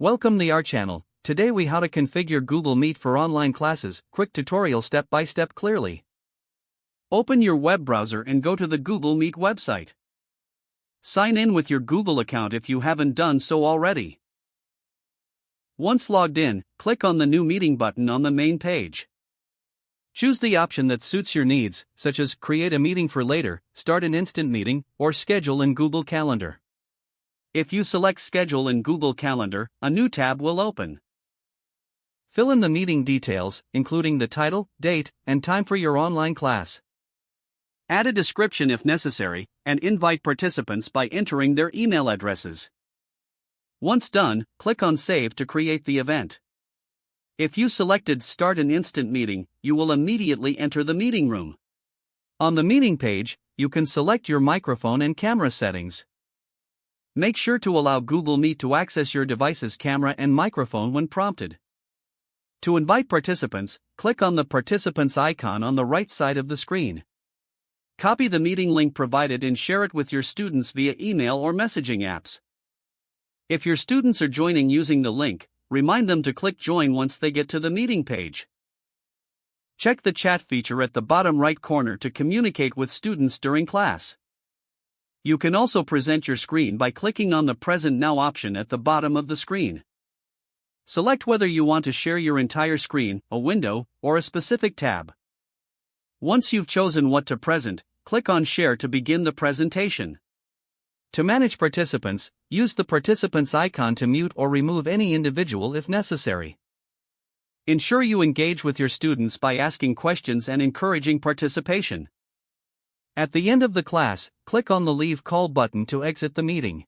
Welcome to our channel. Today we how to configure Google Meet for online classes, quick tutorial step by step clearly. Open your web browser and go to the Google Meet website. Sign in with your Google account if you haven't done so already. Once logged in, click on the New Meeting button on the main page. Choose the option that suits your needs, such as Create a meeting for later, Start an instant meeting, or Schedule in Google Calendar. If you select Schedule in Google Calendar, a new tab will open. Fill in the meeting details, including the title, date, and time for your online class. Add a description if necessary, and invite participants by entering their email addresses. Once done, click on Save to create the event. If you selected Start an instant meeting, you will immediately enter the meeting room. On the meeting page, you can select your microphone and camera settings. Make sure to allow Google Meet to access your device's camera and microphone when prompted. To invite participants, click on the participants icon on the right side of the screen. Copy the meeting link provided and share it with your students via email or messaging apps. If your students are joining using the link, remind them to click Join once they get to the meeting page. Check the chat feature at the bottom right corner to communicate with students during class. You can also present your screen by clicking on the Present Now option at the bottom of the screen. Select whether you want to share your entire screen, a window, or a specific tab. Once you've chosen what to present, click on Share to begin the presentation. To manage participants, use the participants icon to mute or remove any individual if necessary. Ensure you engage with your students by asking questions and encouraging participation. At the end of the class, click on the Leave Call button to exit the meeting.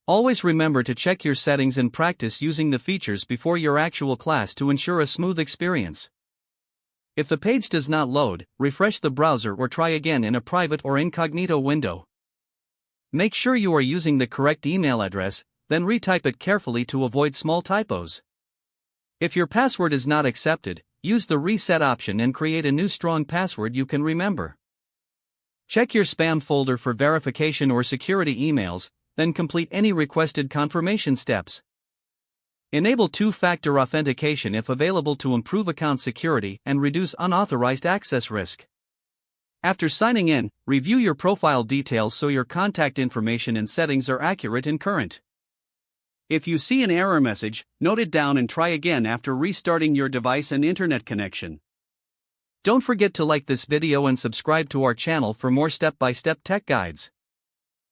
Always remember to check your settings and practice using the features before your actual class to ensure a smooth experience. If the page does not load, refresh the browser or try again in a private or incognito window. Make sure you are using the correct email address, then retype it carefully to avoid small typos. If your password is not accepted, use the Reset option and create a new strong password you can remember. Check your spam folder for verification or security emails, then complete any requested confirmation steps. Enable two-factor authentication if available to improve account security and reduce unauthorized access risk. After signing in, review your profile details so your contact information and settings are accurate and current. If you see an error message, note it down and try again after restarting your device and internet connection. Don't forget to like this video and subscribe to our channel for more step-by-step tech guides.